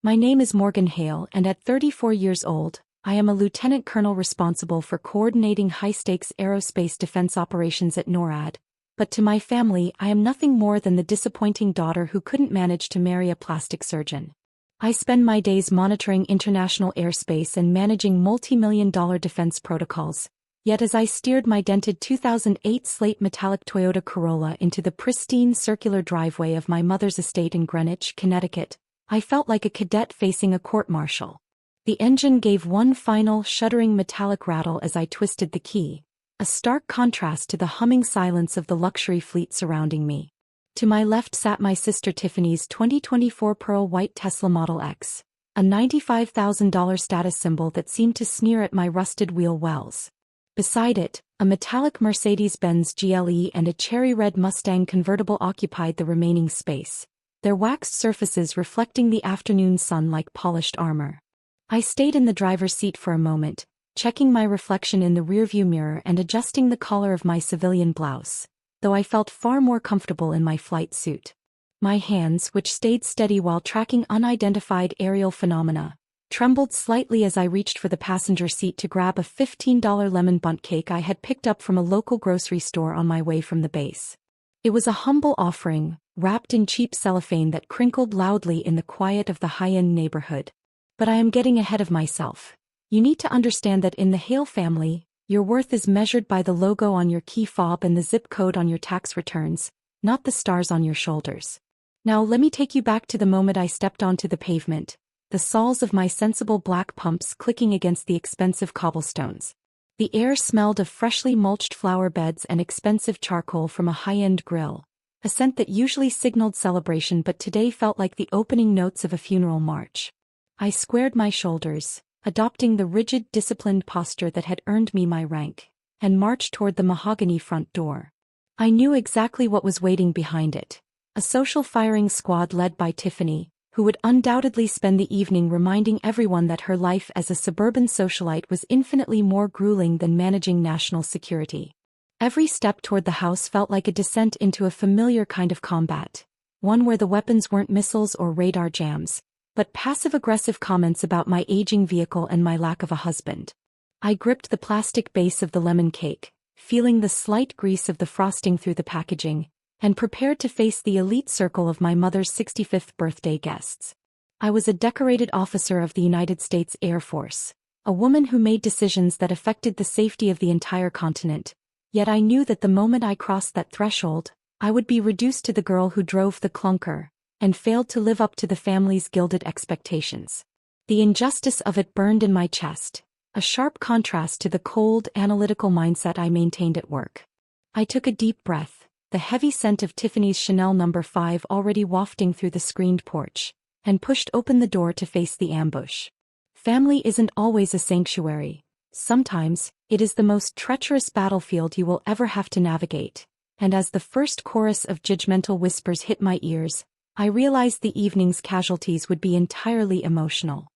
My name is Morgan Hale, and at 34 years old, I am a lieutenant colonel responsible for coordinating high-stakes aerospace defense operations at NORAD. But to my family, I am nothing more than the disappointing daughter who couldn't manage to marry a plastic surgeon. I spend my days monitoring international airspace and managing multi-million-dollar defense protocols. Yet as I steered my dented 2008 slate metallic Toyota Corolla into the pristine circular driveway of my mother's estate in Greenwich, Connecticut, I felt like a cadet facing a court-martial. The engine gave one final, shuddering metallic rattle as I twisted the key, a stark contrast to the humming silence of the luxury fleet surrounding me. To my left sat my sister Tiffany's 2024 pearl white Tesla Model X, a $95,000 status symbol that seemed to sneer at my rusted wheel wells. Beside it, a metallic Mercedes-Benz GLE and a cherry red Mustang convertible occupied the remaining space, their waxed surfaces reflecting the afternoon sun like polished armor. I stayed in the driver's seat for a moment, checking my reflection in the rearview mirror and adjusting the collar of my civilian blouse, though I felt far more comfortable in my flight suit. My hands, which stayed steady while tracking unidentified aerial phenomena, trembled slightly as I reached for the passenger seat to grab a $15 lemon bundt cake I had picked up from a local grocery store on my way from the base. It was a humble offering, wrapped in cheap cellophane that crinkled loudly in the quiet of the high-end neighborhood. But I am getting ahead of myself. You need to understand that in the Hale family, your worth is measured by the logo on your key fob and the zip code on your tax returns, not the stars on your shoulders. Now let me take you back to the moment I stepped onto the pavement, the soles of my sensible black pumps clicking against the expensive cobblestones. The air smelled of freshly mulched flower beds and expensive charcoal from a high-end grill, a scent that usually signaled celebration but today felt like the opening notes of a funeral march. I squared my shoulders, adopting the rigid, disciplined posture that had earned me my rank, and marched toward the mahogany front door. I knew exactly what was waiting behind it, a social firing squad led by Tiffany, who would undoubtedly spend the evening reminding everyone that her life as a suburban socialite was infinitely more grueling than managing national security. Every step toward the house felt like a descent into a familiar kind of combat, one where the weapons weren't missiles or radar jams, but passive-aggressive comments about my aging vehicle and my lack of a husband. I gripped the plastic base of the lemon cake, feeling the slight grease of the frosting through the packaging, and prepared to face the elite circle of my mother's 65th birthday guests. I was a decorated officer of the United States Air Force, a woman who made decisions that affected the safety of the entire continent, yet I knew that the moment I crossed that threshold, I would be reduced to the girl who drove the clunker, and failed to live up to the family's gilded expectations. The injustice of it burned in my chest, a sharp contrast to the cold, analytical mindset I maintained at work. I took a deep breath, the heavy scent of Tiffany's Chanel No. 5 already wafting through the screened porch, and pushed open the door to face the ambush. Family isn't always a sanctuary. Sometimes, it is the most treacherous battlefield you will ever have to navigate. And as the first chorus of judgmental whispers hit my ears, I realized the evening's casualties would be entirely emotional.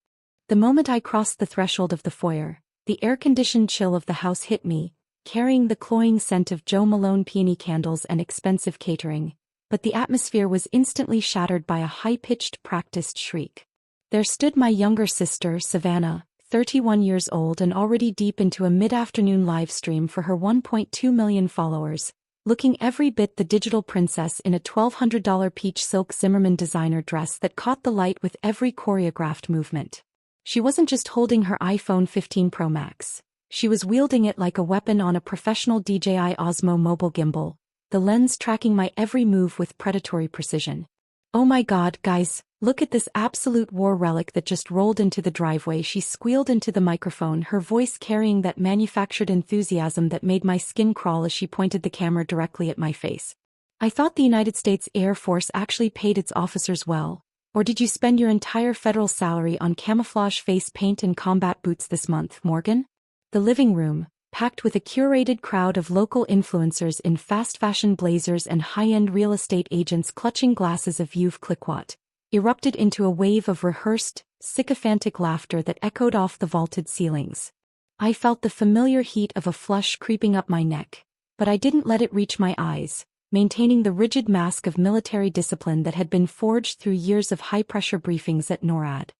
The moment I crossed the threshold of the foyer, the air-conditioned chill of the house hit me, carrying the cloying scent of Jo Malone peony candles and expensive catering, but the atmosphere was instantly shattered by a high-pitched, practiced shriek. There stood my younger sister, Savannah, 31 years old and already deep into a mid-afternoon live stream for her 1.2 million followers, looking every bit the digital princess in a $1,200 peach silk Zimmermann designer dress that caught the light with every choreographed movement. She wasn't just holding her iPhone 15 Pro Max. She was wielding it like a weapon on a professional DJI Osmo mobile gimbal, the lens tracking my every move with predatory precision. "Oh my God, guys, look at this absolute war relic that just rolled into the driveway," she squealed into the microphone, her voice carrying that manufactured enthusiasm that made my skin crawl as she pointed the camera directly at my face. "I thought the United States Air Force actually paid its officers well. Or did you spend your entire federal salary on camouflage face paint and combat boots this month, Morgan?" The living room, packed with a curated crowd of local influencers in fast-fashion blazers and high-end real estate agents clutching glasses of Veuve Clicquot, erupted into a wave of rehearsed, sycophantic laughter that echoed off the vaulted ceilings. I felt the familiar heat of a flush creeping up my neck, but I didn't let it reach my eyes, maintaining the rigid mask of military discipline that had been forged through years of high-pressure briefings at NORAD.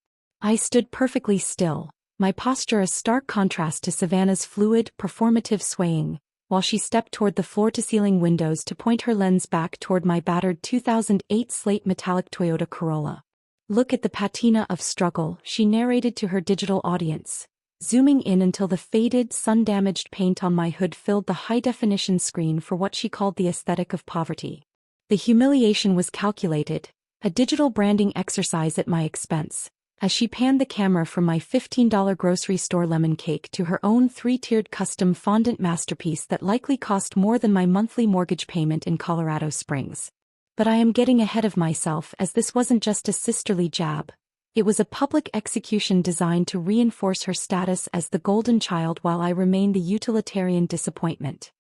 I stood perfectly still, my posture a stark contrast to Savannah's fluid, performative swaying, while she stepped toward the floor-to-ceiling windows to point her lens back toward my battered 2008 slate metallic Toyota Corolla. "Look at the patina of struggle," she narrated to her digital audience, zooming in until the faded, sun-damaged paint on my hood filled the high-definition screen for what she called the aesthetic of poverty. The humiliation was calculated, a digital branding exercise at my expense, as she panned the camera from my $15 grocery store lemon cake to her own three-tiered custom fondant masterpiece that likely cost more than my monthly mortgage payment in Colorado Springs. But I am getting ahead of myself, as this wasn't just a sisterly jab. It was a public execution designed to reinforce her status as the golden child while I remain the utilitarian disappointment.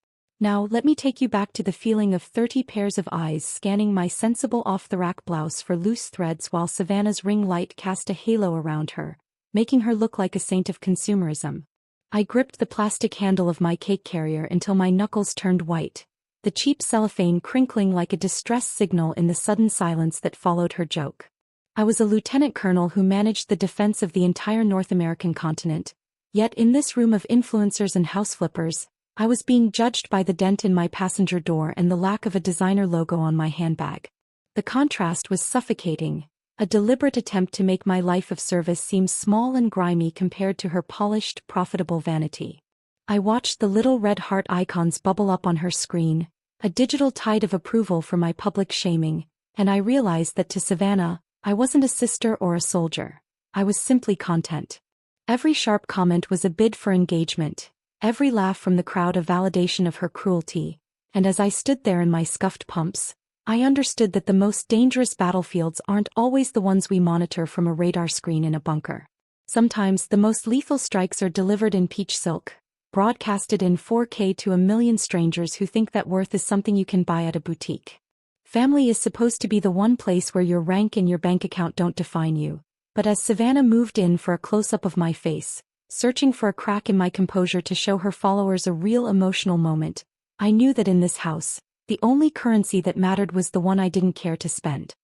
Now let me take you back to the feeling of 30 pairs of eyes scanning my sensible off-the-rack blouse for loose threads while Savannah's ring light cast a halo around her, making her look like a saint of consumerism. I gripped the plastic handle of my cake carrier until my knuckles turned white, the cheap cellophane crinkling like a distress signal in the sudden silence that followed her joke. I was a lieutenant colonel who managed the defense of the entire North American continent, yet in this room of influencers and house flippers, I was being judged by the dent in my passenger door and the lack of a designer logo on my handbag. The contrast was suffocating, a deliberate attempt to make my life of service seem small and grimy compared to her polished, profitable vanity. I watched the little red heart icons bubble up on her screen, a digital tide of approval for my public shaming, and I realized that to Savannah, I wasn't a sister or a soldier. I was simply content. Every sharp comment was a bid for engagement, every laugh from the crowd a validation of her cruelty, and as I stood there in my scuffed pumps, I understood that the most dangerous battlefields aren't always the ones we monitor from a radar screen in a bunker. Sometimes the most lethal strikes are delivered in peach silk, broadcasted in 4K to a million strangers who think that worth is something you can buy at a boutique. Family is supposed to be the one place where your rank and your bank account don't define you, but as Savannah moved in for a close-up of my face, searching for a crack in my composure to show her followers a real emotional moment, I knew that in this house, the only currency that mattered was the one I didn't care to spend.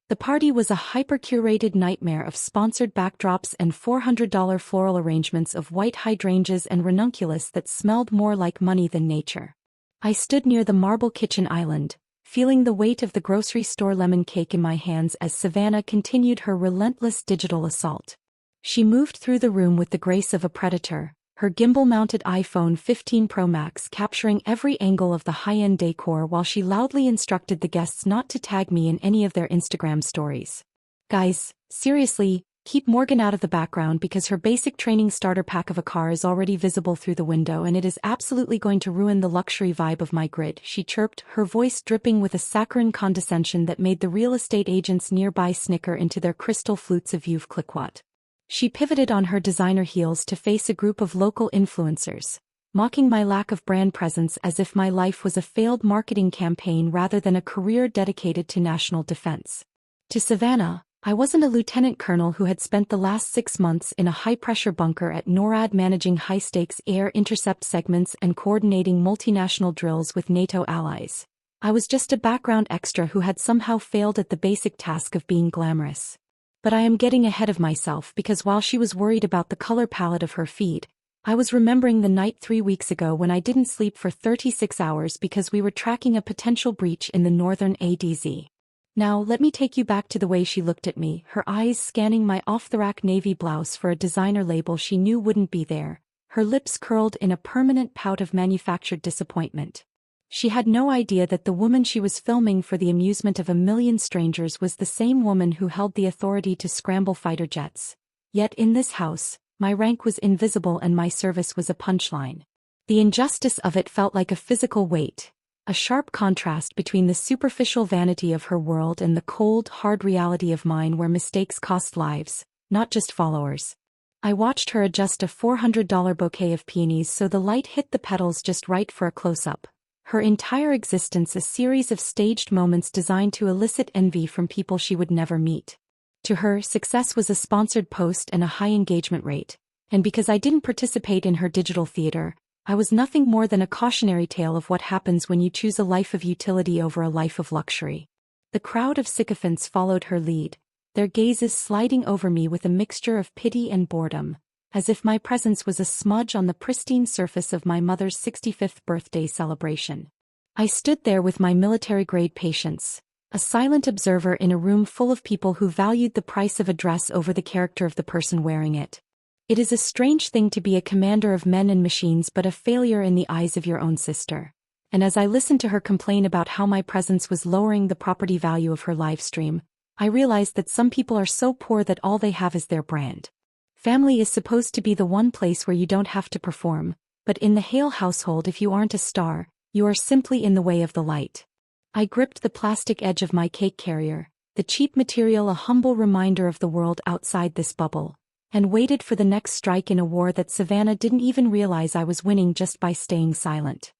The party was a hyper-curated nightmare of sponsored backdrops and $400 floral arrangements of white hydrangeas and ranunculus that smelled more like money than nature. I stood near the marble kitchen island, feeling the weight of the grocery store lemon cake in my hands as Savannah continued her relentless digital assault. She moved through the room with the grace of a predator, her gimbal-mounted iPhone 15 Pro Max capturing every angle of the high-end decor while she loudly instructed the guests not to tag me in any of their Instagram stories. "Guys, seriously, keep Morgan out of the background because her basic training starter pack of a car is already visible through the window and it is absolutely going to ruin the luxury vibe of my grid," she chirped, her voice dripping with a saccharine condescension that made the real estate agents nearby snicker into their crystal flutes of Veuve Clicquot. She pivoted on her designer heels to face a group of local influencers, mocking my lack of brand presence as if my life was a failed marketing campaign rather than a career dedicated to national defense. To Savannah, I wasn't a lieutenant colonel who had spent the last 6 months in a high-pressure bunker at NORAD managing high-stakes air intercept segments and coordinating multinational drills with NATO allies. I was just a background extra who had somehow failed at the basic task of being glamorous. But I am getting ahead of myself because while she was worried about the color palette of her feed, I was remembering the night 3 weeks ago when I didn't sleep for 36 hours because we were tracking a potential breach in the northern ADZ. Now let me take you back to the way she looked at me, her eyes scanning my off-the-rack navy blouse for a designer label she knew wouldn't be there, her lips curled in a permanent pout of manufactured disappointment. She had no idea that the woman she was filming for the amusement of a million strangers was the same woman who held the authority to scramble fighter jets. Yet in this house, my rank was invisible and my service was a punchline. The injustice of it felt like a physical weight, a sharp contrast between the superficial vanity of her world and the cold, hard reality of mine where mistakes cost lives, not just followers. I watched her adjust a $400 bouquet of peonies so the light hit the petals just right for a close-up. Her entire existence a series of staged moments designed to elicit envy from people she would never meet. To her, success was a sponsored post and a high engagement rate, and because I didn't participate in her digital theater, I was nothing more than a cautionary tale of what happens when you choose a life of utility over a life of luxury. The crowd of sycophants followed her lead, their gazes sliding over me with a mixture of pity and boredom, as if my presence was a smudge on the pristine surface of my mother's 65th birthday celebration. I stood there with my military-grade patience, a silent observer in a room full of people who valued the price of a dress over the character of the person wearing it. It is a strange thing to be a commander of men and machines but a failure in the eyes of your own sister. And as I listened to her complain about how my presence was lowering the property value of her live stream, I realized that some people are so poor that all they have is their brand. Family is supposed to be the one place where you don't have to perform, but in the Hale household, if you aren't a star, you are simply in the way of the light. I gripped the plastic edge of my cake carrier, the cheap material a humble reminder of the world outside this bubble, and waited for the next strike in a war that Savannah didn't even realize I was winning just by staying silent.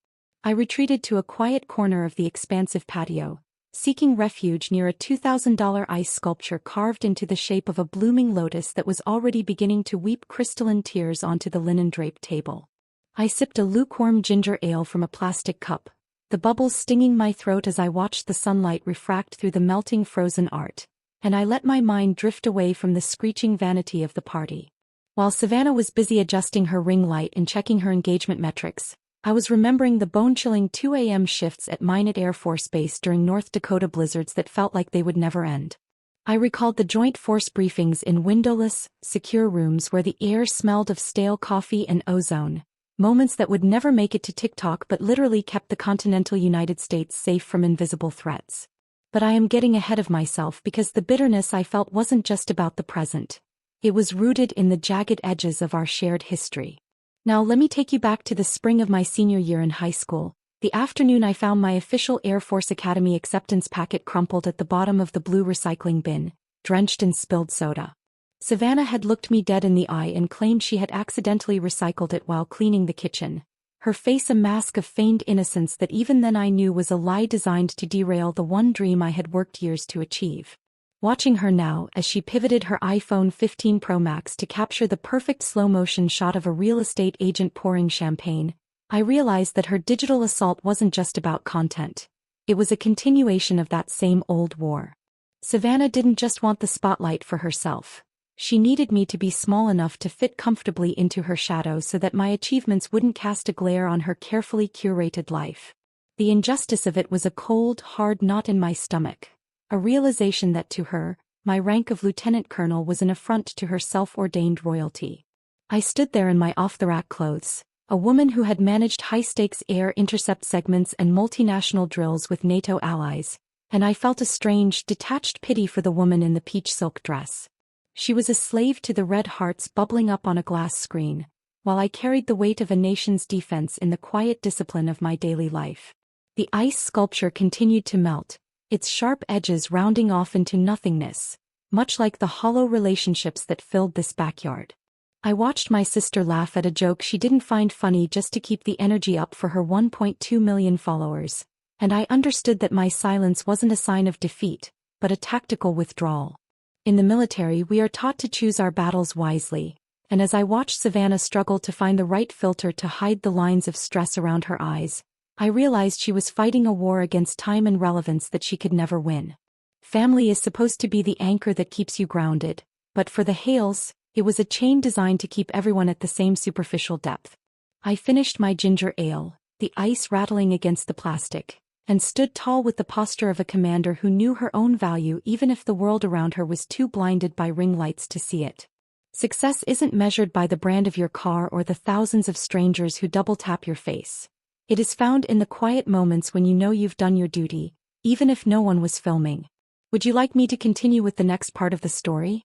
I retreated to a quiet corner of the expansive patio, seeking refuge near a $2,000 ice sculpture carved into the shape of a blooming lotus that was already beginning to weep crystalline tears onto the linen-draped table. I sipped a lukewarm ginger ale from a plastic cup, the bubbles stinging my throat as I watched the sunlight refract through the melting frozen art, and I let my mind drift away from the screeching vanity of the party. While Savannah was busy adjusting her ring light and checking her engagement metrics, I was remembering the bone-chilling 2 a.m. shifts at Minot Air Force Base during North Dakota blizzards that felt like they would never end. I recalled the joint force briefings in windowless, secure rooms where the air smelled of stale coffee and ozone, moments that would never make it to TikTok but literally kept the continental United States safe from invisible threats. But I am getting ahead of myself because the bitterness I felt wasn't just about the present. It was rooted in the jagged edges of our shared history. Now let me take you back to the spring of my senior year in high school, the afternoon I found my official Air Force Academy acceptance packet crumpled at the bottom of the blue recycling bin, drenched in spilled soda. Savannah had looked me dead in the eye and claimed she had accidentally recycled it while cleaning the kitchen, her face a mask of feigned innocence that even then I knew was a lie designed to derail the one dream I had worked years to achieve. Watching her now as she pivoted her iPhone 15 Pro Max to capture the perfect slow-motion shot of a real estate agent pouring champagne, I realized that her digital assault wasn't just about content. It was a continuation of that same old war. Savannah didn't just want the spotlight for herself. She needed me to be small enough to fit comfortably into her shadow so that my achievements wouldn't cast a glare on her carefully curated life. The injustice of it was a cold, hard knot in my stomach. A realization that to her, my rank of lieutenant colonel was an affront to her self-ordained royalty. I stood there in my off-the-rack clothes, a woman who had managed high-stakes air intercept segments and multinational drills with NATO allies, and I felt a strange, detached pity for the woman in the peach silk dress. She was a slave to the red hearts bubbling up on a glass screen, while I carried the weight of a nation's defense in the quiet discipline of my daily life. The ice sculpture continued to melt, its sharp edges rounding off into nothingness, much like the hollow relationships that filled this backyard. I watched my sister laugh at a joke she didn't find funny just to keep the energy up for her 1.2 million followers, and I understood that my silence wasn't a sign of defeat, but a tactical withdrawal. In the military, we are taught to choose our battles wisely, and as I watched Savannah struggle to find the right filter to hide the lines of stress around her eyes, I realized she was fighting a war against time and relevance that she could never win. Family is supposed to be the anchor that keeps you grounded, but for the Hales, it was a chain designed to keep everyone at the same superficial depth. I finished my ginger ale, the ice rattling against the plastic, and stood tall with the posture of a commander who knew her own value even if the world around her was too blinded by ring lights to see it. Success isn't measured by the brand of your car or the thousands of strangers who double-tap your face. It is found in the quiet moments when you know you've done your duty, even if no one was filming. Would you like me to continue with the next part of the story?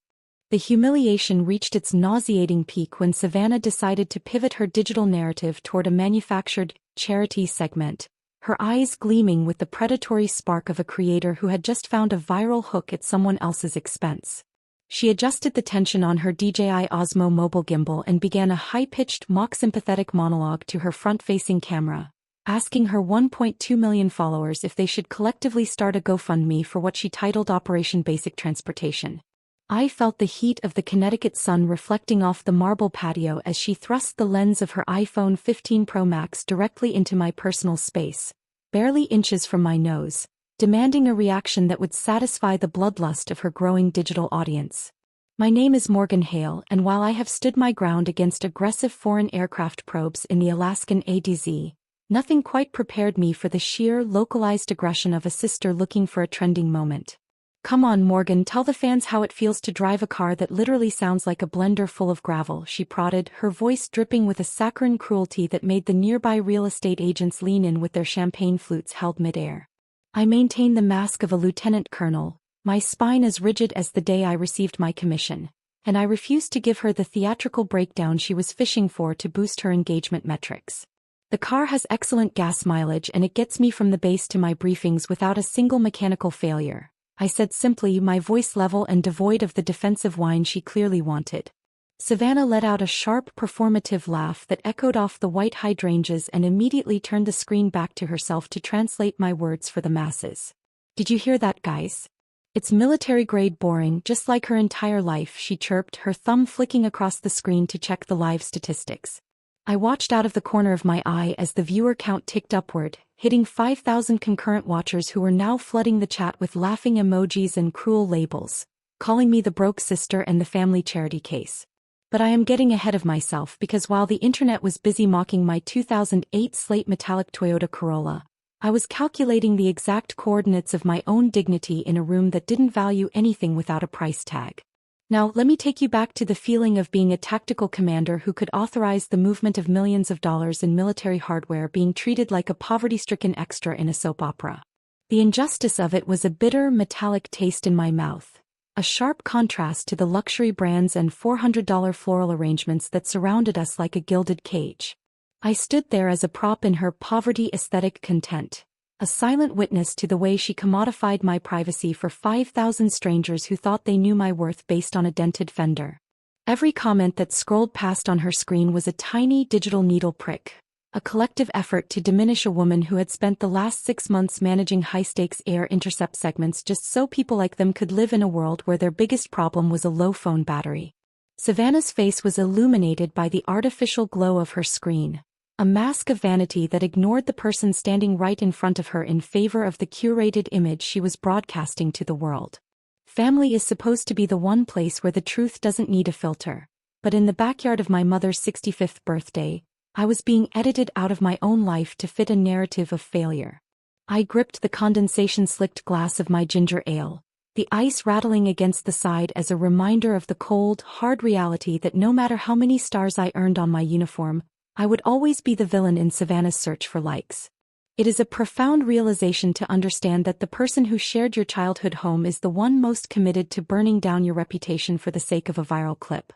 The humiliation reached its nauseating peak when Savannah decided to pivot her digital narrative toward a manufactured, charity segment, her eyes gleaming with the predatory spark of a creator who had just found a viral hook at someone else's expense. She adjusted the tension on her DJI Osmo mobile gimbal and began a high-pitched, mock-sympathetic monologue to her front-facing camera, asking her 1.2 million followers if they should collectively start a GoFundMe for what she titled Operation Basic Transportation. I felt the heat of the Connecticut sun reflecting off the marble patio as she thrust the lens of her iPhone 15 Pro Max directly into my personal space, barely inches from my nose, demanding a reaction that would satisfy the bloodlust of her growing digital audience. My name is Morgan Hale, and while I have stood my ground against aggressive foreign aircraft probes in the Alaskan ADZ, nothing quite prepared me for the sheer, localized aggression of a sister looking for a trending moment. "Come on, Morgan, tell the fans how it feels to drive a car that literally sounds like a blender full of gravel," she prodded, her voice dripping with a saccharine cruelty that made the nearby real estate agents lean in with their champagne flutes held midair. I maintained the mask of a lieutenant colonel, my spine as rigid as the day I received my commission, and I refused to give her the theatrical breakdown she was fishing for to boost her engagement metrics. "The car has excellent gas mileage and it gets me from the base to my briefings without a single mechanical failure," I said simply, my voice level and devoid of the defensive whine she clearly wanted. Savannah let out a sharp, performative laugh that echoed off the white hydrangeas and immediately turned the screen back to herself to translate my words for the masses. "Did you hear that, guys? It's military-grade boring, just like her entire life," she chirped, her thumb flicking across the screen to check the live statistics. I watched out of the corner of my eye as the viewer count ticked upward, hitting 5,000 concurrent watchers who were now flooding the chat with laughing emojis and cruel labels, calling me the broke sister and the family charity case. But I am getting ahead of myself because while the internet was busy mocking my 2008 slate metallic Toyota Corolla, I was calculating the exact coordinates of my own dignity in a room that didn't value anything without a price tag. Now, let me take you back to the feeling of being a tactical commander who could authorize the movement of millions of dollars in military hardware being treated like a poverty-stricken extra in a soap opera. The injustice of it was a bitter, metallic taste in my mouth, a sharp contrast to the luxury brands and $400 floral arrangements that surrounded us like a gilded cage. I stood there as a prop in her poverty-aesthetic content, a silent witness to the way she commodified my privacy for 5,000 strangers who thought they knew my worth based on a dented fender. Every comment that scrolled past on her screen was a tiny digital needle prick, a collective effort to diminish a woman who had spent the last 6 months managing high-stakes air intercept segments just so people like them could live in a world where their biggest problem was a low phone battery. Savannah's face was illuminated by the artificial glow of her screen, a mask of vanity that ignored the person standing right in front of her in favor of the curated image she was broadcasting to the world. Family is supposed to be the one place where the truth doesn't need a filter, but in the backyard of my mother's 65th birthday, I was being edited out of my own life to fit a narrative of failure. I gripped the condensation-slicked glass of my ginger ale, the ice rattling against the side as a reminder of the cold, hard reality that no matter how many stars I earned on my uniform, I would always be the villain in Savannah's search for likes. It is a profound realization to understand that the person who shared your childhood home is the one most committed to burning down your reputation for the sake of a viral clip.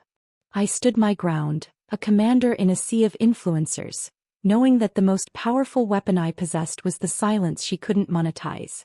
I stood my ground, a commander in a sea of influencers, knowing that the most powerful weapon I possessed was the silence she couldn't monetize.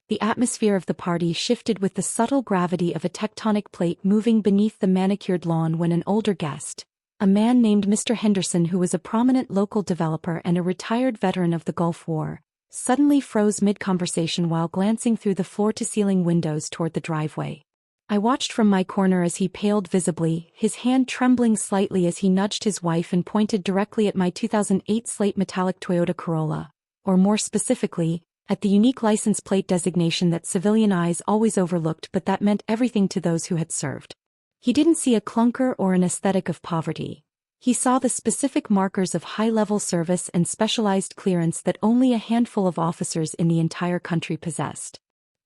The atmosphere of the party shifted with the subtle gravity of a tectonic plate moving beneath the manicured lawn when an older guest, a man named Mr. Henderson who was a prominent local developer and a retired veteran of the Gulf War, suddenly froze mid-conversation while glancing through the floor-to-ceiling windows toward the driveway. I watched from my corner as he paled visibly, his hand trembling slightly as he nudged his wife and pointed directly at my 2008 slate metallic Toyota Corolla, or more specifically, at the unique license plate designation that civilian eyes always overlooked but that meant everything to those who had served. He didn't see a clunker or an aesthetic of poverty. He saw the specific markers of high-level service and specialized clearance that only a handful of officers in the entire country possessed.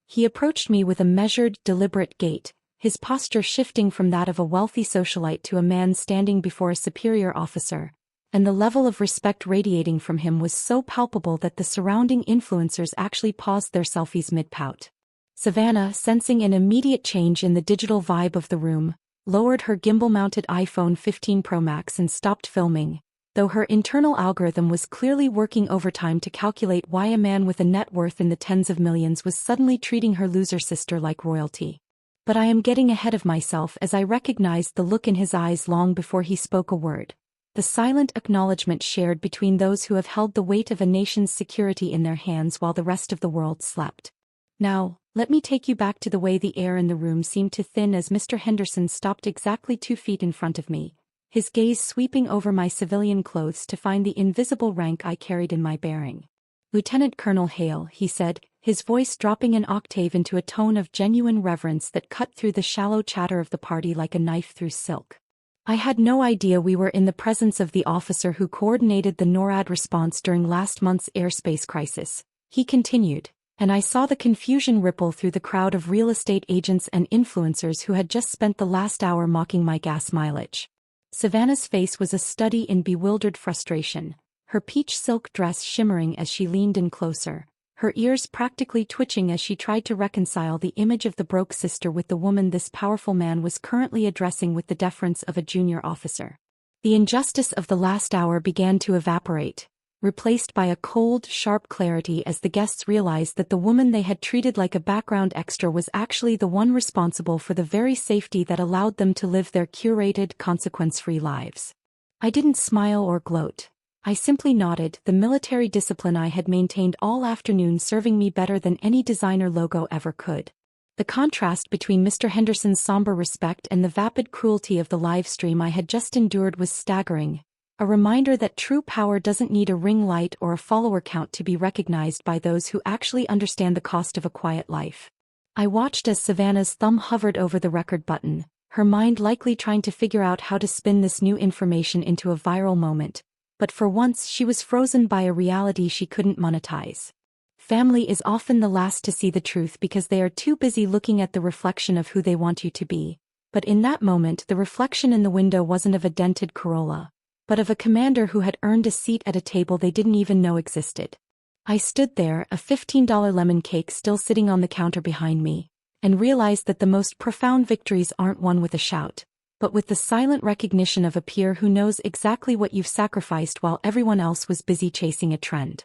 He approached me with a measured, deliberate gait, his posture shifting from that of a wealthy socialite to a man standing before a superior officer, and the level of respect radiating from him was so palpable that the surrounding influencers actually paused their selfies mid-pout. Savannah, sensing an immediate change in the digital vibe of the room, lowered her gimbal-mounted iPhone 15 Pro Max and stopped filming, though her internal algorithm was clearly working overtime to calculate why a man with a net worth in the tens of millions was suddenly treating her loser sister like royalty. But I am getting ahead of myself as I recognized the look in his eyes long before he spoke a word, the silent acknowledgement shared between those who have held the weight of a nation's security in their hands while the rest of the world slept. Now, let me take you back to the way the air in the room seemed to thin as Mr. Henderson stopped exactly 2 feet in front of me, his gaze sweeping over my civilian clothes to find the invisible rank I carried in my bearing. "Lieutenant Colonel Hale," he said, his voice dropping an octave into a tone of genuine reverence that cut through the shallow chatter of the party like a knife through silk. I had no idea we were in the presence of the officer who coordinated the NORAD response during last month's airspace crisis, he continued, and I saw the confusion ripple through the crowd of real estate agents and influencers who had just spent the last hour mocking my gas mileage. Savannah's face was a study in bewildered frustration, her peach silk dress shimmering as she leaned in closer, her ears practically twitching as she tried to reconcile the image of the broke sister with the woman this powerful man was currently addressing with the deference of a junior officer. The injustice of the last hour began to evaporate, replaced by a cold, sharp clarity as the guests realized that the woman they had treated like a background extra was actually the one responsible for the very safety that allowed them to live their curated, consequence-free lives. I didn't smile or gloat. I simply nodded, the military discipline I had maintained all afternoon serving me better than any designer logo ever could. The contrast between Mr. Henderson's somber respect and the vapid cruelty of the live stream I had just endured was staggering, a reminder that true power doesn't need a ring light or a follower count to be recognized by those who actually understand the cost of a quiet life. I watched as Savannah's thumb hovered over the record button, her mind likely trying to figure out how to spin this new information into a viral moment. But for once she was frozen by a reality she couldn't monetize. Family is often the last to see the truth because they are too busy looking at the reflection of who they want you to be. But in that moment the reflection in the window wasn't of a dented Corolla, but of a commander who had earned a seat at a table they didn't even know existed. I stood there, a $15 lemon cake still sitting on the counter behind me, and realized that the most profound victories aren't won with a shout, but with the silent recognition of a peer who knows exactly what you've sacrificed while everyone else was busy chasing a trend.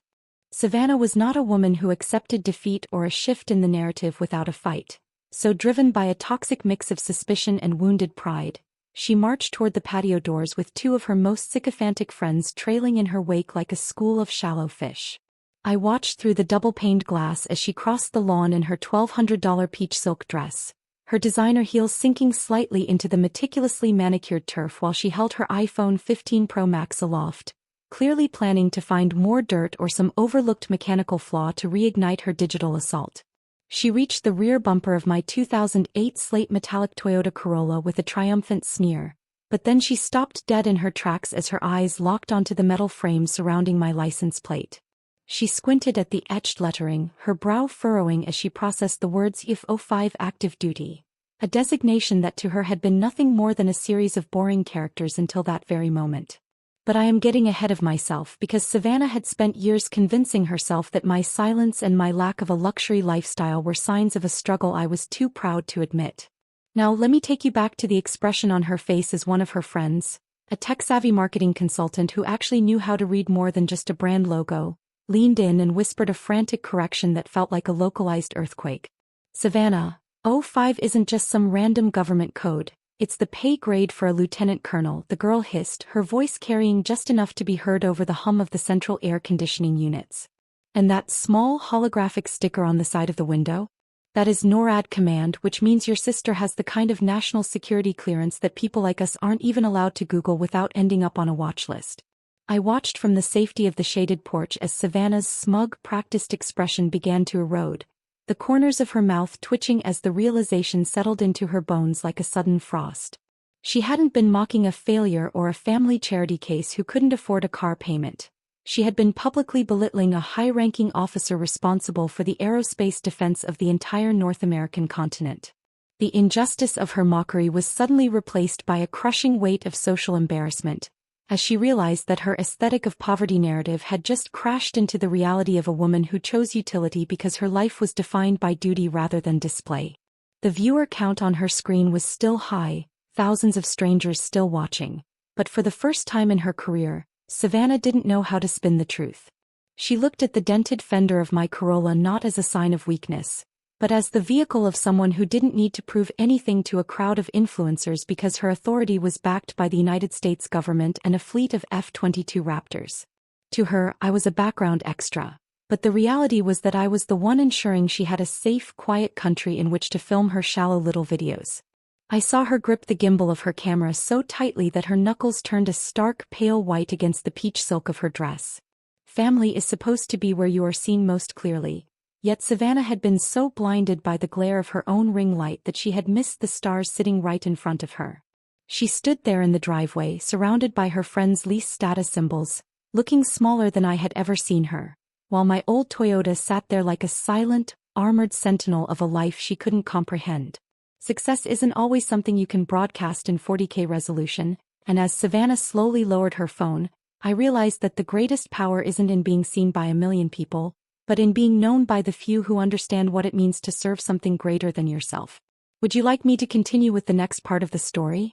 Savannah was not a woman who accepted defeat or a shift in the narrative without a fight, so driven by a toxic mix of suspicion and wounded pride, she marched toward the patio doors with two of her most sycophantic friends trailing in her wake like a school of shallow fish. I watched through the double-paned glass as she crossed the lawn in her $1,200 peach silk dress, her designer heels sinking slightly into the meticulously manicured turf while she held her iPhone 15 Pro Max aloft, clearly planning to find more dirt or some overlooked mechanical flaw to reignite her digital assault. She reached the rear bumper of my 2008 slate metallic Toyota Corolla with a triumphant sneer, but then she stopped dead in her tracks as her eyes locked onto the metal frame surrounding my license plate. She squinted at the etched lettering, her brow furrowing as she processed the words IF-05 active duty, a designation that to her had been nothing more than a series of boring characters until that very moment. But I am getting ahead of myself because Savannah had spent years convincing herself that my silence and my lack of a luxury lifestyle were signs of a struggle I was too proud to admit. Now let me take you back to the expression on her face as one of her friends, a tech-savvy marketing consultant who actually knew how to read more than just a brand logo, leaned in and whispered a frantic correction that felt like a localized earthquake. Savannah, '05 isn't just some random government code, it's the pay grade for a lieutenant colonel, the girl hissed, her voice carrying just enough to be heard over the hum of the central air conditioning units. And that small holographic sticker on the side of the window? That is NORAD command, which means your sister has the kind of national security clearance that people like us aren't even allowed to Google without ending up on a watch list. I watched from the safety of the shaded porch as Savannah's smug, practiced expression began to erode, the corners of her mouth twitching as the realization settled into her bones like a sudden frost. She hadn't been mocking a failure or a family charity case who couldn't afford a car payment. She had been publicly belittling a high-ranking officer responsible for the aerospace defense of the entire North American continent. The injustice of her mockery was suddenly replaced by a crushing weight of social embarrassment, as she realized that her aesthetic of poverty narrative had just crashed into the reality of a woman who chose utility because her life was defined by duty rather than display. The viewer count on her screen was still high, thousands of strangers still watching, but for the first time in her career, Savannah didn't know how to spin the truth. She looked at the dented fender of my Corolla not as a sign of weakness, but as the vehicle of someone who didn't need to prove anything to a crowd of influencers because her authority was backed by the United States government and a fleet of F-22 Raptors. To her, I was a background extra, but the reality was that I was the one ensuring she had a safe, quiet country in which to film her shallow little videos. I saw her grip the gimbal of her camera so tightly that her knuckles turned a stark, pale white against the peach silk of her dress. Family is supposed to be where you are seen most clearly, Yet Savannah had been so blinded by the glare of her own ring light that she had missed the stars sitting right in front of her. She stood there in the driveway, surrounded by her friends' lease status symbols, looking smaller than I had ever seen her, while my old Toyota sat there like a silent, armored sentinel of a life she couldn't comprehend. Success isn't always something you can broadcast in 40K resolution, and as Savannah slowly lowered her phone, I realized that the greatest power isn't in being seen by a million people, but in being known by the few who understand what it means to serve something greater than yourself. Would you like me to continue with the next part of the story?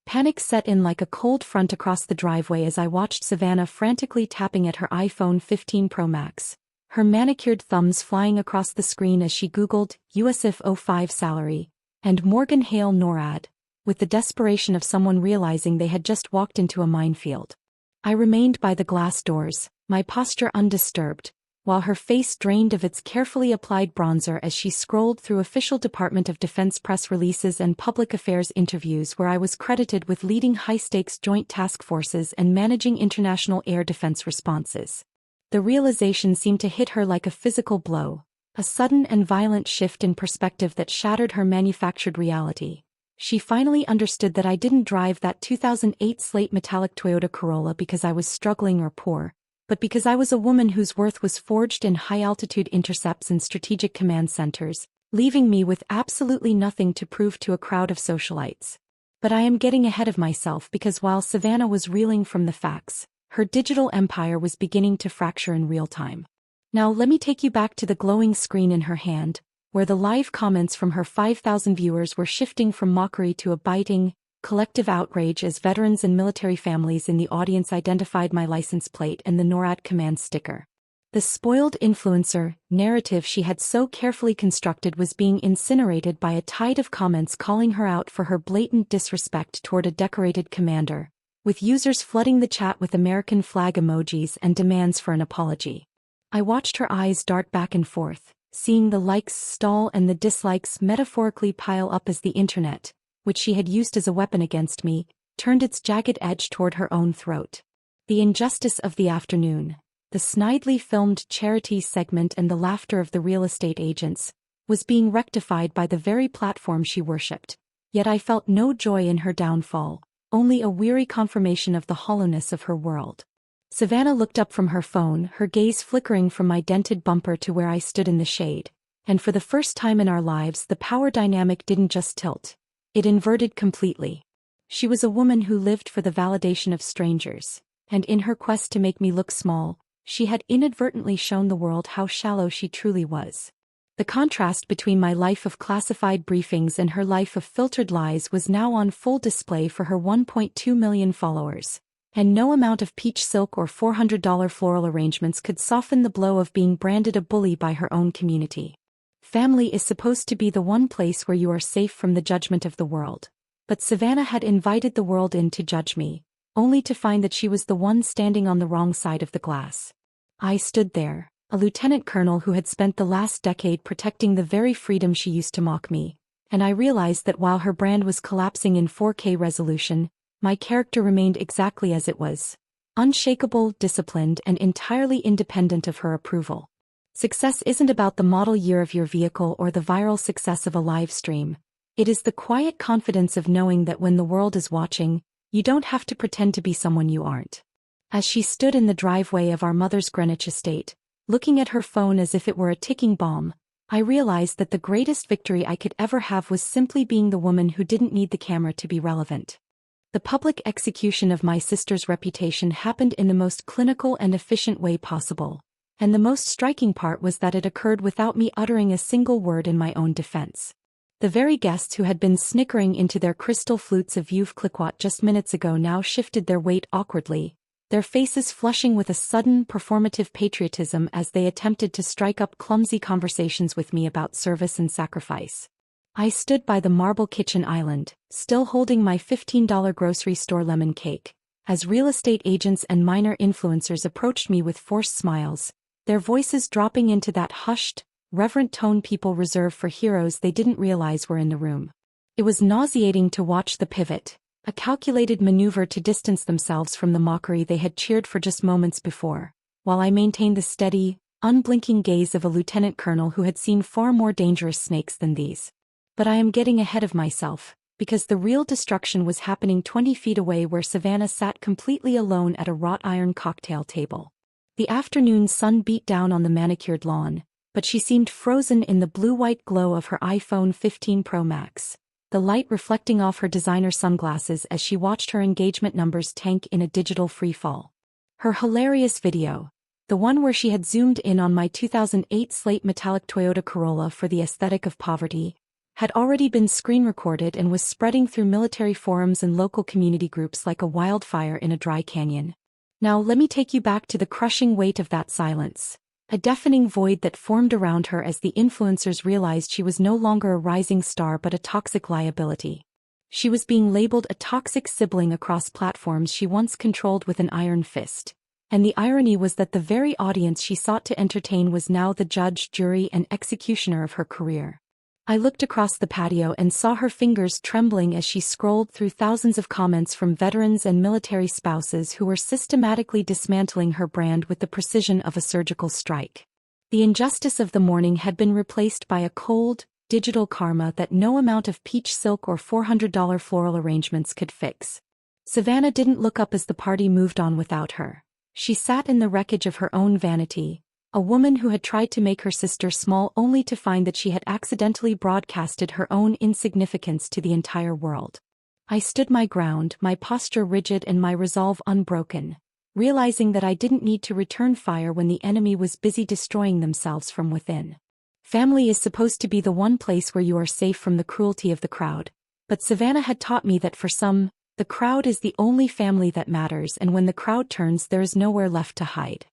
Panic set in like a cold front across the driveway as I watched Savannah frantically tapping at her iPhone 15 Pro Max, her manicured thumbs flying across the screen as she Googled USIF 05 salary and Morgan Hale NORAD, with the desperation of someone realizing they had just walked into a minefield. I remained by the glass doors, my posture undisturbed, while her face drained of its carefully applied bronzer as she scrolled through official Department of Defense press releases and public affairs interviews where I was credited with leading high-stakes joint task forces and managing international air defense responses. The realization seemed to hit her like a physical blow, a sudden and violent shift in perspective that shattered her manufactured reality. She finally understood that I didn't drive that 2008 slate metallic Toyota Corolla because I was struggling or poor, but because I was a woman whose worth was forged in high-altitude intercepts and strategic command centers, leaving me with absolutely nothing to prove to a crowd of socialites. But I am getting ahead of myself because while Savannah was reeling from the facts, her digital empire was beginning to fracture in real time. Now let me take you back to the glowing screen in her hand, where the live comments from her 5,000 viewers were shifting from mockery to a biting, collective outrage as veterans and military families in the audience identified my license plate and the NORAD command sticker. The spoiled influencer narrative she had so carefully constructed was being incinerated by a tide of comments calling her out for her blatant disrespect toward a decorated commander, with users flooding the chat with American flag emojis and demands for an apology. I watched her eyes dart back and forth, seeing the likes stall and the dislikes metaphorically pile up as the internet, which she had used as a weapon against me, turned its jagged edge toward her own throat. The injustice of the afternoon, the snidely filmed charity segment and the laughter of the real estate agents, was being rectified by the very platform she worshipped, yet I felt no joy in her downfall, only a weary confirmation of the hollowness of her world. Savannah looked up from her phone, her gaze flickering from my dented bumper to where I stood in the shade, and for the first time in our lives the power dynamic didn't just tilt. It inverted completely. She was a woman who lived for the validation of strangers, and in her quest to make me look small, she had inadvertently shown the world how shallow she truly was. The contrast between my life of classified briefings and her life of filtered lies was now on full display for her 1.2 million followers, and no amount of peach silk or $400 floral arrangements could soften the blow of being branded a bully by her own community. Family is supposed to be the one place where you are safe from the judgment of the world. But Savannah had invited the world in to judge me, only to find that she was the one standing on the wrong side of the glass. I stood there, a lieutenant colonel who had spent the last decade protecting the very freedom she used to mock me, and I realized that while her brand was collapsing in 4K resolution, my character remained exactly as it was, unshakable, disciplined, and entirely independent of her approval. Success isn't about the model year of your vehicle or the viral success of a live stream. It is the quiet confidence of knowing that when the world is watching, you don't have to pretend to be someone you aren't. As she stood in the driveway of our mother's Greenwich estate, looking at her phone as if it were a ticking bomb, I realized that the greatest victory I could ever have was simply being the woman who didn't need the camera to be relevant. The public execution of my sister's reputation happened in the most clinical and efficient way possible. And the most striking part was that it occurred without me uttering a single word in my own defense. The very guests who had been snickering into their crystal flutes of Veuve Clicquot just minutes ago now shifted their weight awkwardly, their faces flushing with a sudden performative patriotism as they attempted to strike up clumsy conversations with me about service and sacrifice. I stood by the marble kitchen island, still holding my $15 grocery store lemon cake, as real estate agents and minor influencers approached me with forced smiles, their voices dropping into that hushed, reverent tone people reserve for heroes they didn't realize were in the room. It was nauseating to watch the pivot, a calculated maneuver to distance themselves from the mockery they had cheered for just moments before, while I maintained the steady, unblinking gaze of a lieutenant colonel who had seen far more dangerous snakes than these. But I am getting ahead of myself, because the real destruction was happening 20 feet away where Savannah sat completely alone at a wrought iron cocktail table. The afternoon sun beat down on the manicured lawn, but she seemed frozen in the blue-white glow of her iPhone 15 Pro Max, the light reflecting off her designer sunglasses as she watched her engagement numbers tank in a digital freefall. Her hilarious video, the one where she had zoomed in on my 2008 slate metallic Toyota Corolla for the aesthetic of poverty, had already been screen-recorded and was spreading through military forums and local community groups like a wildfire in a dry canyon. Now let me take you back to the crushing weight of that silence, a deafening void that formed around her as the influencers realized she was no longer a rising star but a toxic liability. She was being labeled a toxic sibling across platforms she once controlled with an iron fist. And the irony was that the very audience she sought to entertain was now the judge, jury, and executioner of her career. I looked across the patio and saw her fingers trembling as she scrolled through thousands of comments from veterans and military spouses who were systematically dismantling her brand with the precision of a surgical strike. The injustice of the morning had been replaced by a cold, digital karma that no amount of peach silk or $400 floral arrangements could fix. Savannah didn't look up as the party moved on without her. She sat in the wreckage of her own vanity, a woman who had tried to make her sister small only to find that she had accidentally broadcasted her own insignificance to the entire world. I stood my ground, my posture rigid and my resolve unbroken, realizing that I didn't need to return fire when the enemy was busy destroying themselves from within. Family is supposed to be the one place where you are safe from the cruelty of the crowd, but Savannah had taught me that for some, the crowd is the only family that matters, and when the crowd turns there is nowhere left to hide.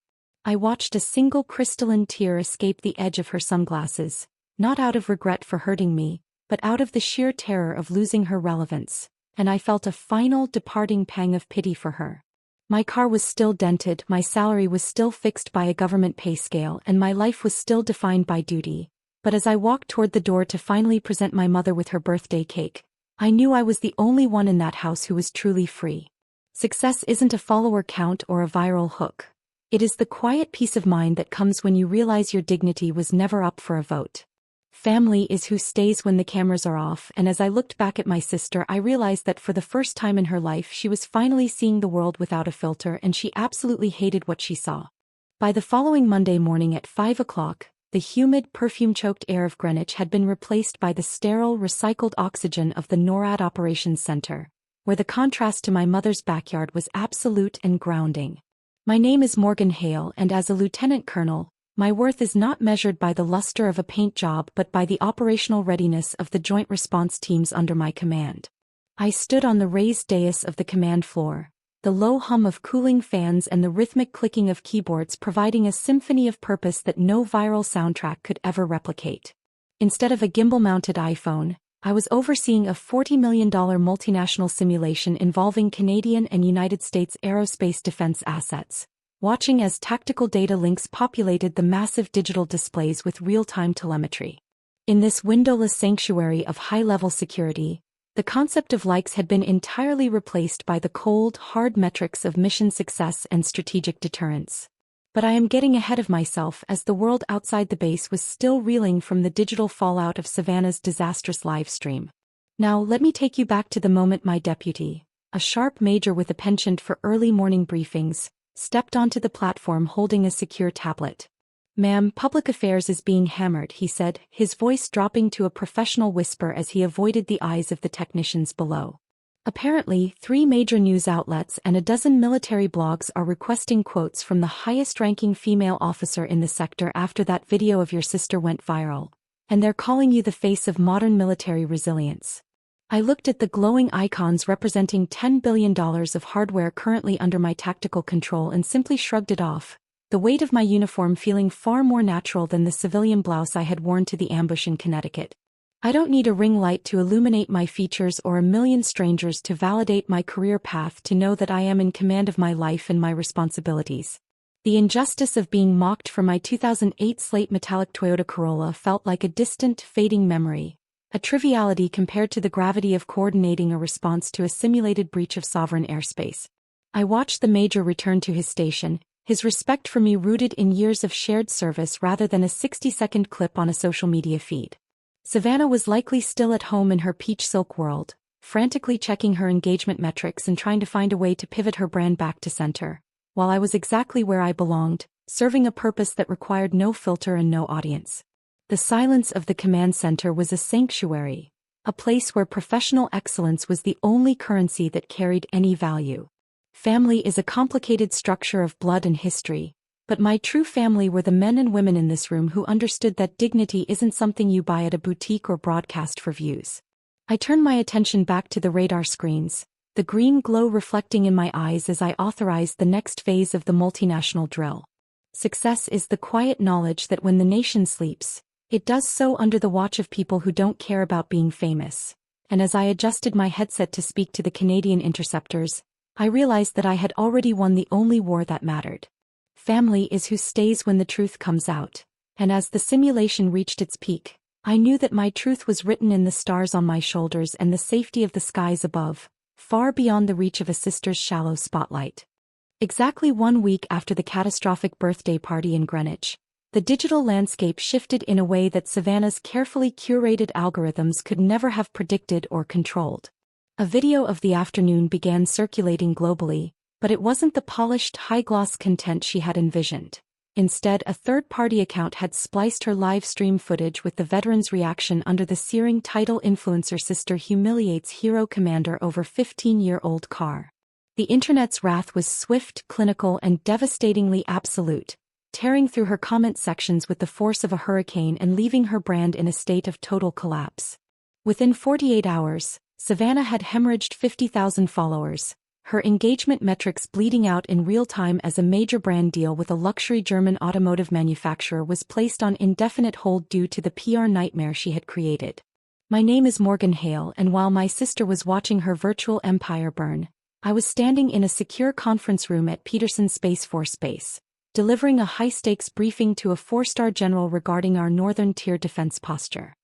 I watched a single crystalline tear escape the edge of her sunglasses, not out of regret for hurting me, but out of the sheer terror of losing her relevance, and I felt a final departing pang of pity for her. My car was still dented, my salary was still fixed by a government pay scale, and my life was still defined by duty, but as I walked toward the door to finally present my mother with her birthday cake, I knew I was the only one in that house who was truly free. Success isn't a follower count or a viral hook. It is the quiet peace of mind that comes when you realize your dignity was never up for a vote. Family is who stays when the cameras are off, and as I looked back at my sister I realized that for the first time in her life she was finally seeing the world without a filter, and she absolutely hated what she saw. By the following Monday morning at 5 o'clock, the humid, perfume-choked air of Greenwich had been replaced by the sterile, recycled oxygen of the NORAD Operations Center, where the contrast to my mother's backyard was absolute and grounding. My name is Morgan Hale, and as a lieutenant colonel, my worth is not measured by the luster of a paint job but by the operational readiness of the joint response teams under my command. I stood on the raised dais of the command floor, the low hum of cooling fans and the rhythmic clicking of keyboards providing a symphony of purpose that no viral soundtrack could ever replicate. Instead of a gimbal-mounted iPhone, I was overseeing a $40 million multinational simulation involving Canadian and United States aerospace defense assets, watching as tactical data links populated the massive digital displays with real-time telemetry. In this windowless sanctuary of high-level security, the concept of likes had been entirely replaced by the cold, hard metrics of mission success and strategic deterrence. But I am getting ahead of myself as the world outside the base was still reeling from the digital fallout of Savannah's disastrous live stream. Now let me take you back to the moment my deputy, a sharp major with a penchant for early morning briefings, stepped onto the platform holding a secure tablet. "Ma'am, public affairs is being hammered," he said, his voice dropping to a professional whisper as he avoided the eyes of the technicians below. Apparently, 3 major news outlets and a dozen military blogs are requesting quotes from the highest-ranking female officer in the sector after that video of your sister went viral, and they're calling you the face of modern military resilience. I looked at the glowing icons representing $10 billion of hardware currently under my tactical control and simply shrugged it off, the weight of my uniform feeling far more natural than the civilian blouse I had worn to the ambush in Connecticut. I don't need a ring light to illuminate my features or a million strangers to validate my career path to know that I am in command of my life and my responsibilities. The injustice of being mocked for my 2008 slate metallic Toyota Corolla felt like a distant, fading memory, a triviality compared to the gravity of coordinating a response to a simulated breach of sovereign airspace. I watched the major return to his station, his respect for me rooted in years of shared service rather than a 60-second clip on a social media feed. Savannah was likely still at home in her peach silk world, frantically checking her engagement metrics and trying to find a way to pivot her brand back to center, while I was exactly where I belonged, serving a purpose that required no filter and no audience. The silence of the command center was a sanctuary, a place where professional excellence was the only currency that carried any value. Family is a complicated structure of blood and history, but my true family were the men and women in this room who understood that dignity isn't something you buy at a boutique or broadcast for views. I turned my attention back to the radar screens, the green glow reflecting in my eyes as I authorized the next phase of the multinational drill. Success is the quiet knowledge that when the nation sleeps, it does so under the watch of people who don't care about being famous. And as I adjusted my headset to speak to the Canadian interceptors, I realized that I had already won the only war that mattered. Family is who stays when the truth comes out. And as the simulation reached its peak, I knew that my truth was written in the stars on my shoulders and the safety of the skies above, far beyond the reach of a sister's shallow spotlight. Exactly 1 week after the catastrophic birthday party in Greenwich, the digital landscape shifted in a way that Savannah's carefully curated algorithms could never have predicted or controlled. A video of the afternoon began circulating globally, but it wasn't the polished, high-gloss content she had envisioned. Instead, a third-party account had spliced her live stream footage with the veteran's reaction under the searing title "Influencer Sister Humiliates Hero Commander Over 15-Year-Old Car." The internet's wrath was swift, clinical, and devastatingly absolute, tearing through her comment sections with the force of a hurricane and leaving her brand in a state of total collapse. Within 48 hours, Savannah had hemorrhaged 50,000 followers, her engagement metrics bleeding out in real time as a major brand deal with a luxury German automotive manufacturer was placed on indefinite hold due to the PR nightmare she had created. My name is Morgan Hale, and while my sister was watching her virtual empire burn, I was standing in a secure conference room at Peterson Space Force Base, delivering a high-stakes briefing to a 4-star general regarding our northern tier defense posture.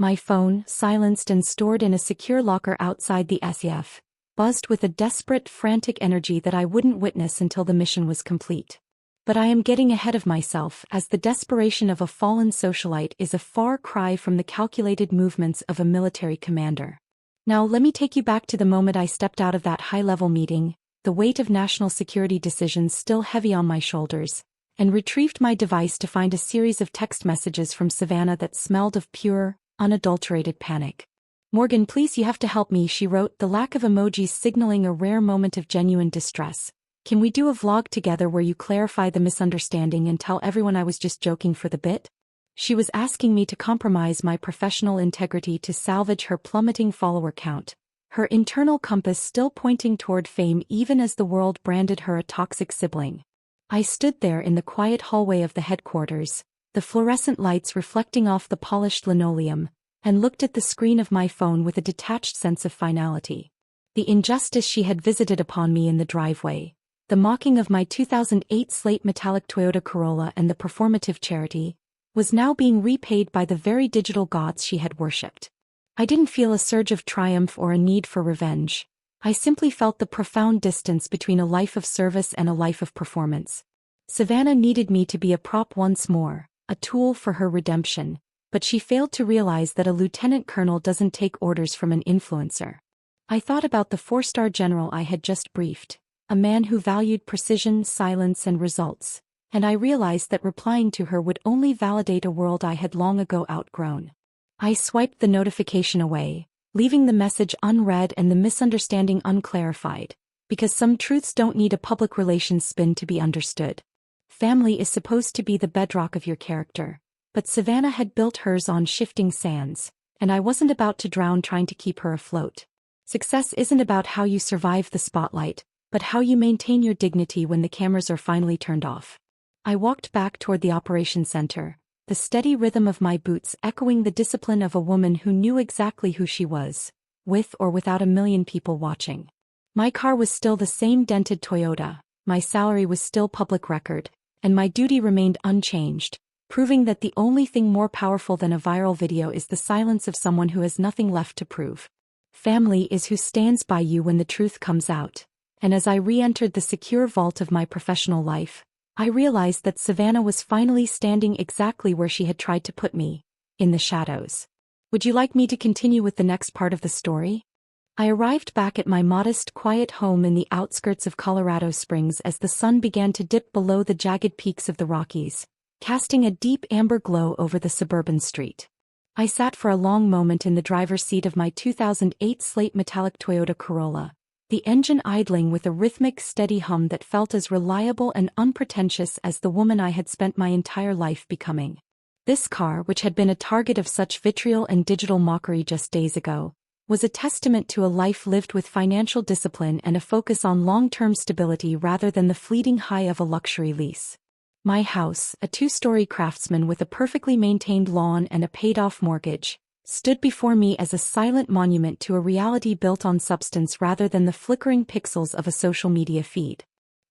My phone, silenced and stored in a secure locker outside the SEF, buzzed with a desperate, frantic energy that I wouldn't witness until the mission was complete. But I am getting ahead of myself, as the desperation of a fallen socialite is a far cry from the calculated movements of a military commander. Now let me take you back to the moment I stepped out of that high-level meeting, the weight of national security decisions still heavy on my shoulders, and retrieved my device to find a series of text messages from Savannah that smelled of pure, unadulterated panic. "Morgan, please, you have to help me," she wrote, the lack of emojis signaling a rare moment of genuine distress. "Can we do a vlog together where you clarify the misunderstanding and tell everyone I was just joking for the bit?" She was asking me to compromise my professional integrity to salvage her plummeting follower count, her internal compass still pointing toward fame even as the world branded her a toxic sibling. I stood there in the quiet hallway of the headquarters, the fluorescent lights reflecting off the polished linoleum, and looked at the screen of my phone with a detached sense of finality. The injustice she had visited upon me in the driveway, the mocking of my 2008 slate metallic Toyota Corolla and the performative charity, was now being repaid by the very digital gods she had worshipped. I didn't feel a surge of triumph or a need for revenge. I simply felt the profound distance between a life of service and a life of performance. Savannah needed me to be a prop once more, a tool for her redemption, but she failed to realize that a lieutenant colonel doesn't take orders from an influencer. I thought about the 4-star general I had just briefed, a man who valued precision, silence, and results, and I realized that replying to her would only validate a world I had long ago outgrown. I swiped the notification away, leaving the message unread and the misunderstanding unclarified, because some truths don't need a public relations spin to be understood. Family is supposed to be the bedrock of your character, but Savannah had built hers on shifting sands, and I wasn't about to drown trying to keep her afloat. Success isn't about how you survive the spotlight, but how you maintain your dignity when the cameras are finally turned off. I walked back toward the operations center, the steady rhythm of my boots echoing the discipline of a woman who knew exactly who she was, with or without a million people watching. My car was still the same dented Toyota, my salary was still public record, and my duty remained unchanged, proving that the only thing more powerful than a viral video is the silence of someone who has nothing left to prove. Family is who stands by you when the truth comes out, and as I re-entered the secure vault of my professional life, I realized that Savannah was finally standing exactly where she had tried to put me, in the shadows. Would you like me to continue with the next part of the story? I arrived back at my modest, quiet home in the outskirts of Colorado Springs as the sun began to dip below the jagged peaks of the Rockies, casting a deep amber glow over the suburban street. I sat for a long moment in the driver's seat of my 2008 slate metallic Toyota Corolla, the engine idling with a rhythmic, steady hum that felt as reliable and unpretentious as the woman I had spent my entire life becoming. This car, which had been a target of such vitriol and digital mockery just days ago, was a testament to a life lived with financial discipline and a focus on long-term stability rather than the fleeting high of a luxury lease. My house, a two-story craftsman with a perfectly maintained lawn and a paid-off mortgage, stood before me as a silent monument to a reality built on substance rather than the flickering pixels of a social media feed.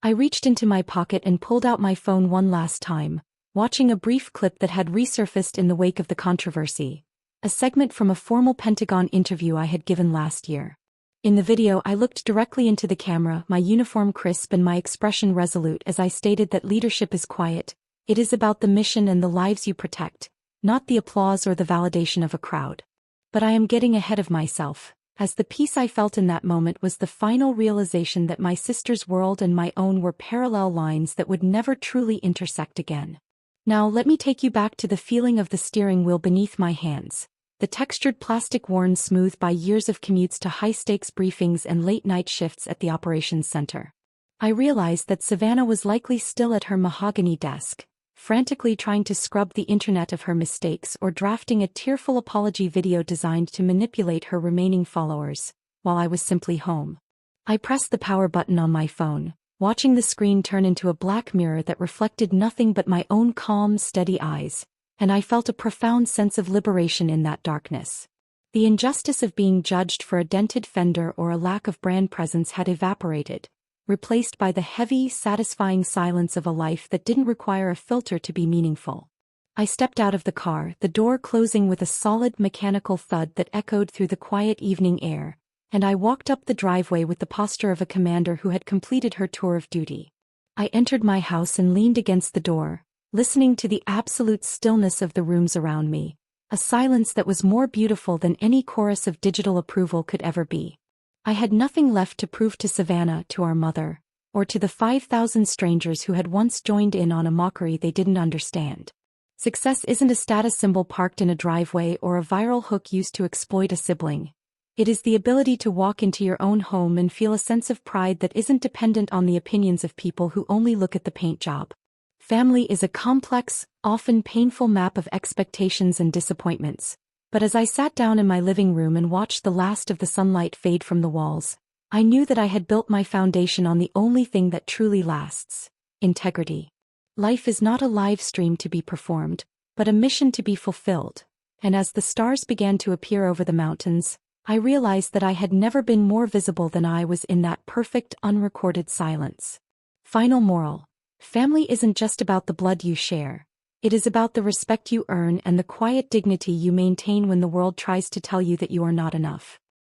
I reached into my pocket and pulled out my phone one last time, watching a brief clip that had resurfaced in the wake of the controversy, a segment from a formal Pentagon interview I had given last year. In the video, I looked directly into the camera, my uniform crisp and my expression resolute as I stated that leadership is quiet. It is about the mission and the lives you protect, not the applause or the validation of a crowd. But I am getting ahead of myself, as the peace I felt in that moment was the final realization that my sister's world and my own were parallel lines that would never truly intersect again. Now let me take you back to the feeling of the steering wheel beneath my hands, the textured plastic worn smooth by years of commutes to high-stakes briefings and late-night shifts at the operations center. I realized that Savannah was likely still at her mahogany desk, frantically trying to scrub the internet of her mistakes or drafting a tearful apology video designed to manipulate her remaining followers, while I was simply home. I pressed the power button on my phone, watching the screen turn into a black mirror that reflected nothing but my own calm, steady eyes, and I felt a profound sense of liberation in that darkness. The injustice of being judged for a dented fender or a lack of brand presence had evaporated, replaced by the heavy, satisfying silence of a life that didn't require a filter to be meaningful. I stepped out of the car, the door closing with a solid mechanical thud that echoed through the quiet evening air, and I walked up the driveway with the posture of a commander who had completed her tour of duty. I entered my house and leaned against the door, listening to the absolute stillness of the rooms around me, a silence that was more beautiful than any chorus of digital approval could ever be. I had nothing left to prove to Savannah, to our mother, or to the 5,000 strangers who had once joined in on a mockery they didn't understand. Success isn't a status symbol parked in a driveway or a viral hook used to exploit a sibling. It is the ability to walk into your own home and feel a sense of pride that isn't dependent on the opinions of people who only look at the paint job. Family is a complex, often painful map of expectations and disappointments, but as I sat down in my living room and watched the last of the sunlight fade from the walls, I knew that I had built my foundation on the only thing that truly lasts: integrity. Life is not a live stream to be performed, but a mission to be fulfilled, and as the stars began to appear over the mountains, I realized that I had never been more visible than I was in that perfect, unrecorded silence. Final moral: family isn't just about the blood you share. It is about the respect you earn and the quiet dignity you maintain when the world tries to tell you that you are not enough.